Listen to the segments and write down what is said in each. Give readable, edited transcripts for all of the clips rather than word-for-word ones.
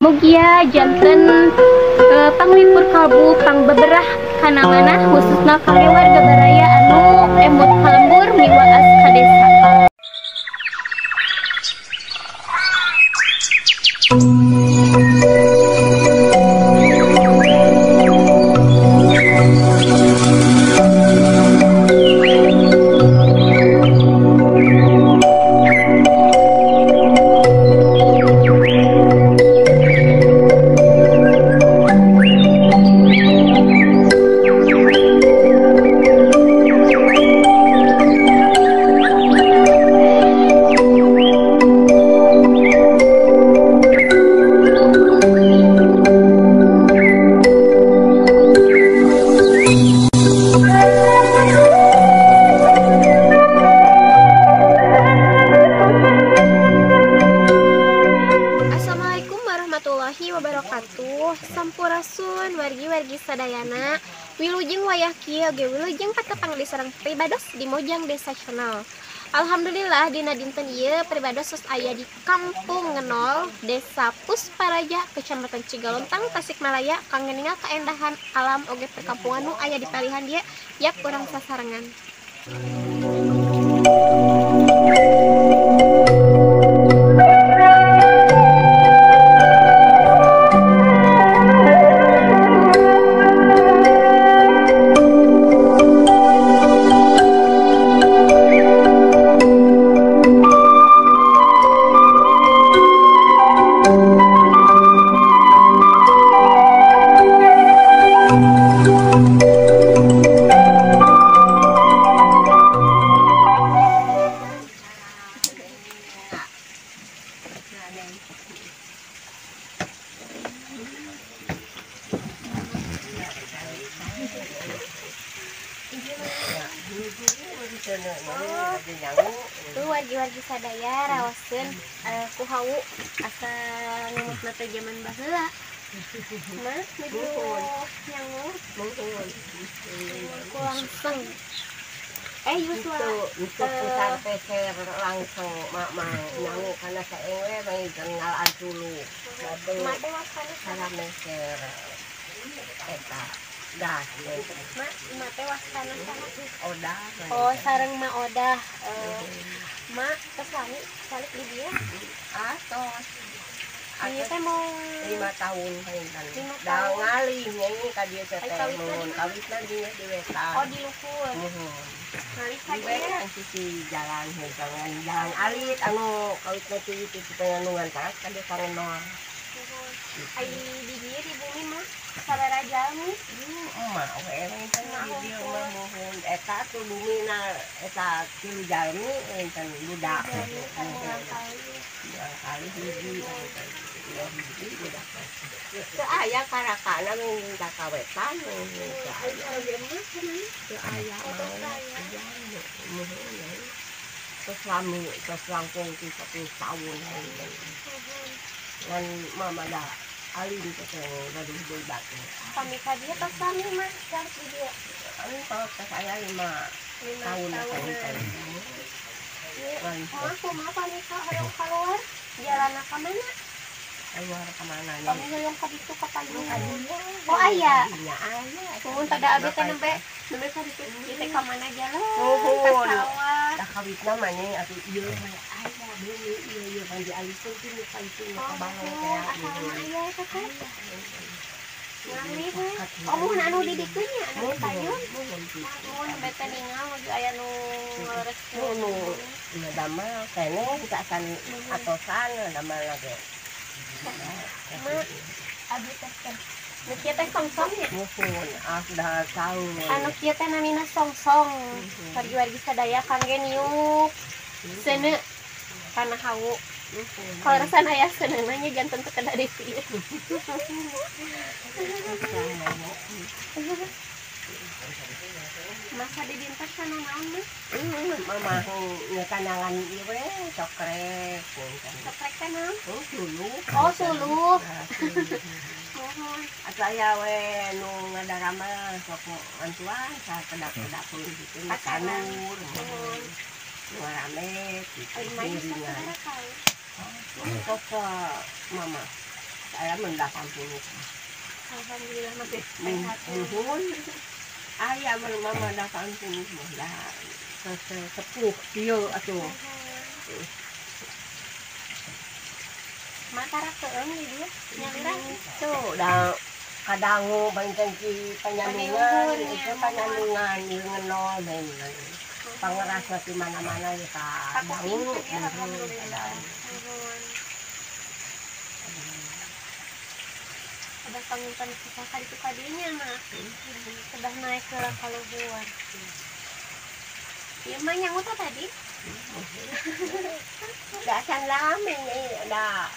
Mugia janten panglipur kalbu pang beberah kana mana khususna kangge warga baraya anu emut kalembur miwaas ka desa. Sampurasun wargi-wargi sadayana wilujeng wayah kieu ge wilujeng patepang di sareng pribados di Mojang Desa Channel. Alhamdulillah dina dinten ieu pribados tos aya di Kampung Ngenol, Desa Pusparaja, Kecamatan Cigalontang, Tasikmalaya, kangge ningal kaendahan alam oge perkampungan nu aya di palihan dieu yak urang sasarengan. Tuh wargi-wargi sadaya rawaseun ku hawu asa ngemutna teh zaman baheula. Mah nuju nyangu ku langsung Yuswa untuk putar peser langsung mak nyangu karena saya we main kenal dulu mak teh wasana cara meser eta gas mak teh wasana odah sareng mak odah mak kesani balik di dia atos ieu teh mau 5 tahun kan dah ngalih nyanyi ka dieu teh mun kawitna dieu di wetan di luhur ngalih ka dieu sisi jalan jalan alit anu kawitna teh itu teh nungan taras ka dieu sarenoa ai di dieu di bumi mah sabaraha jalmi emak we enten di dieu mah mohon eta tuh bumina eta 3 jalmi enten budak kali hiji budak teu aya karakana minta kawetan teu aya terus langkung 30 tahun dan mama dah alin teh gaduh budak kami ka dieu tos sami mah jar di dieu kalau saya 5 tahun aku mah kami ka hayang keluar jalan ka mana keluar ke mana kami hayang ka ditu ka payung oh aya mun tada abdi teh nembe ka ditu teh ka mana jalan ka sawah dah kawitna mah nya atuh ieu mah aya bumi ieu kan di alikeun teh ka itu ka bangun teh aya eta teh ngalih mun anu di ditu nya anu di payung mun beta ningal aya nu ngaleres nu damel kene bisa akan atosan damel lagi mak abdi teh nu kieu teh songsong ya muhun dah tahu anu kieu teh namina songsong wargi-wargi sadaya kangge niuk seuneu kana hawu kalau rasana aya seuneu nya janten teu kada di pieu masa di dinten kana naon mah mama ngekandangan ieu we cokrek teh naon suluk suluk atuh aya we nu ngadarama sok antuan sa kedap-kedap peuh kitu kanur nu rame kitu dirinya sok mama saya 80. Alhamdulillah masih sehat. Nuhun. Ayah mama 80 lah. Sepuh dia atuh. Mata rakeun di dia nyalirah. Tuh dah kadangu banteng ki panyalungan itu panyalungan ngenol ben. Pangerasa di mana-mana ya ka dangu. Alhamdulillah. Ada pangimpan kita kali itu kadinya mah. Sudah naik ke kaluhuan. Iya mah yang utah tadi. Dah can lami ni dah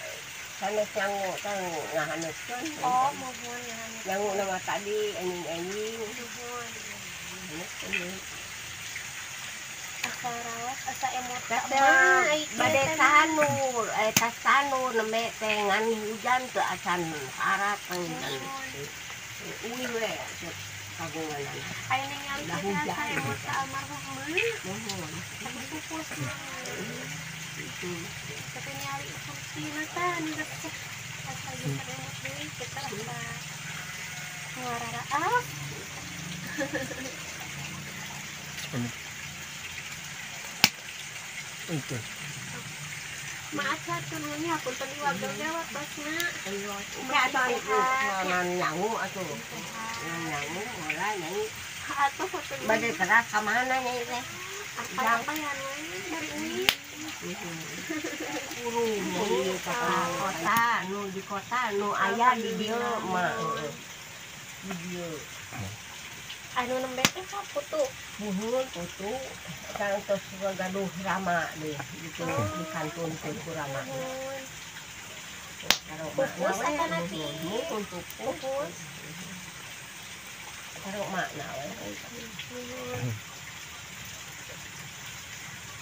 sanes yang tang ngahanuskeun. Oh, mohon ya. Yang nama tadi anjing-anjing. Mohon. Hanuskeun. Asa rawas, asa emot Bade sanu, tas sanu nembe tengan hujan ke asan harat panggilan. Uwi we kagungan anak. Ayo ningali kita asa emot sa almarhum mah. Mohon. Aku pupus mah. Itu. Tapi nyari kursi mata nih resep. Asa emot deui kita asa ngararaaf. Itu. Maaf ya tununnya aku tadi wagel jawab basna. Ya ada nyangu atuh. Nyangu malah nyanyi. Atau foto Bade keras ka mana nyai teh? apa ya dari ini. Urung di kota, di kota nu aya di dieu mah. Di dieu. Anu nembe teh foto. Buhun putu kan tos gaduh rama deh gitu di kantun ku rama. Karo Pupus apa nanti? Untuk Pupus. karo makna we.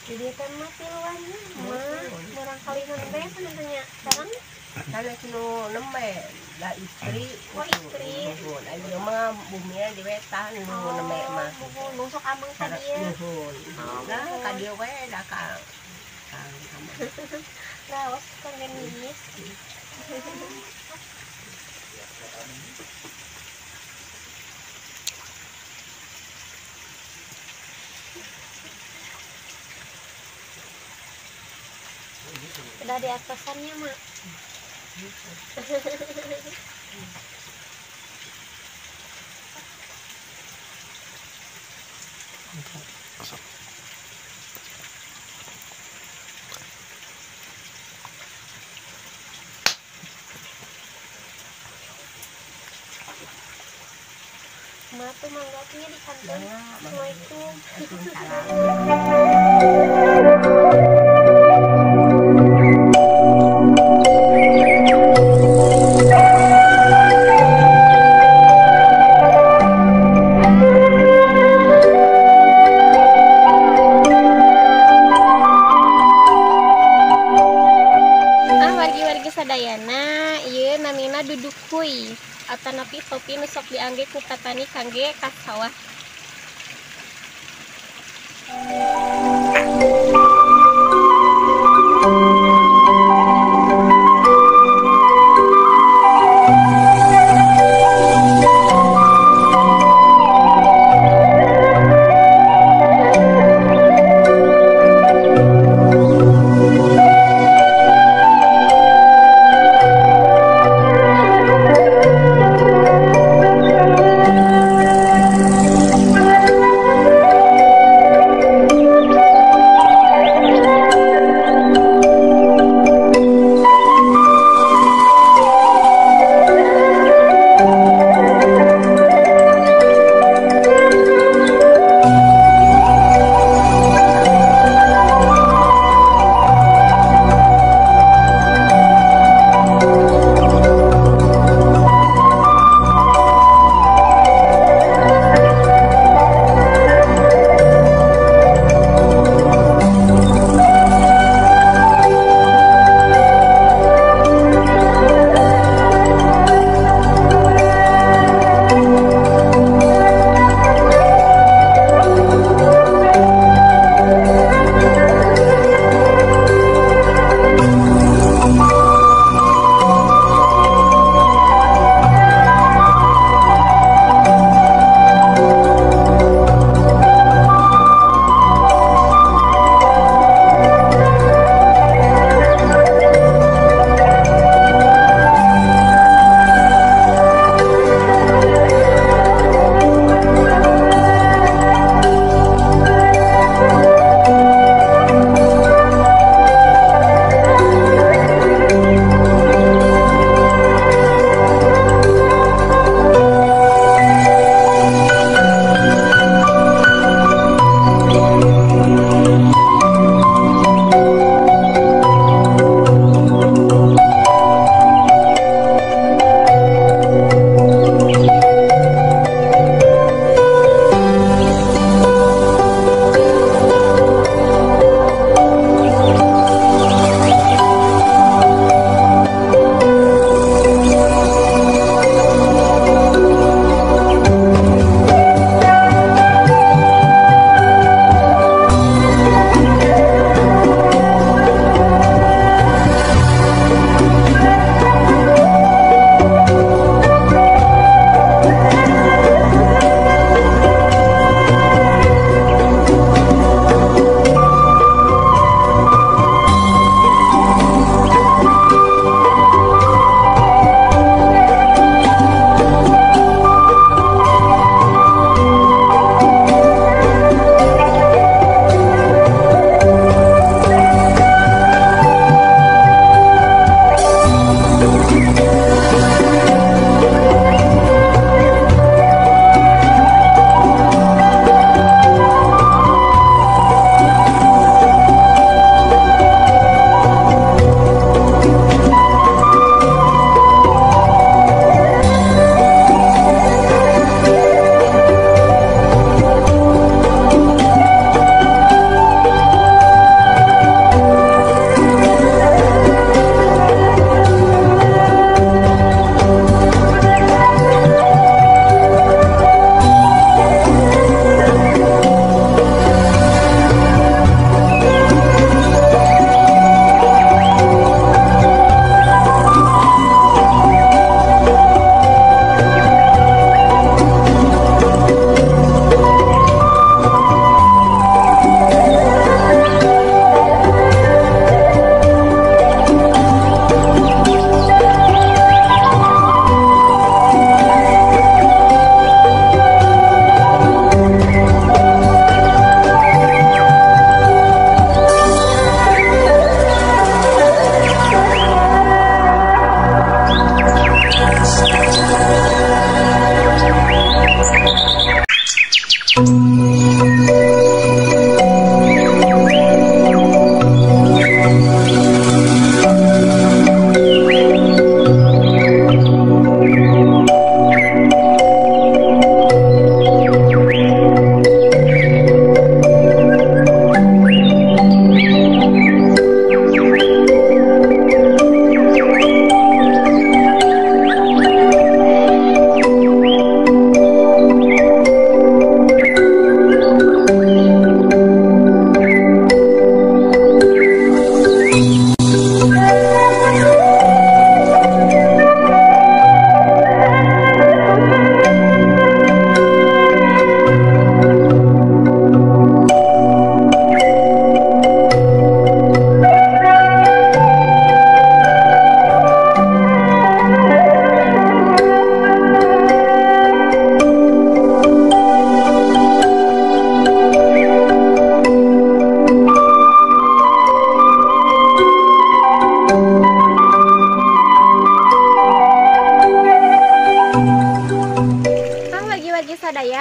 Jadi kan mah tiluannya mah murang kali nembe pananya. Sekarang Kana kilo nembe da istri. Oh, istri. Ayo mah buminya di wetan nu nembe mah. nusuk ameng Cara tadi ya. nuhun. Nah, ka dieu we da ka. Rawas kan genis. Udah di atasannya mak. Mak tuh manggapnya di kantor. Assalamualaikum. Wargi-wargi sadayana ieu namina duduk kuy atanapi topi nu sok diangge ku petani kangge ka sawah.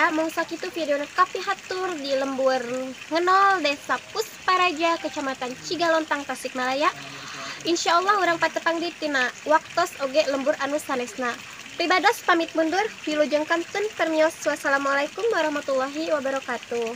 ya. Mangsa kitu video kapi hatur di lembur ngenol Desa Pusparaja Kecamatan Cigalontang Tasikmalaya. Insya Allah orang patepang di tina waktos oge lembur anu sanesna. Pribados pamit mundur, wilujeng kantun permios. Wassalamualaikum warahmatullahi wabarakatuh.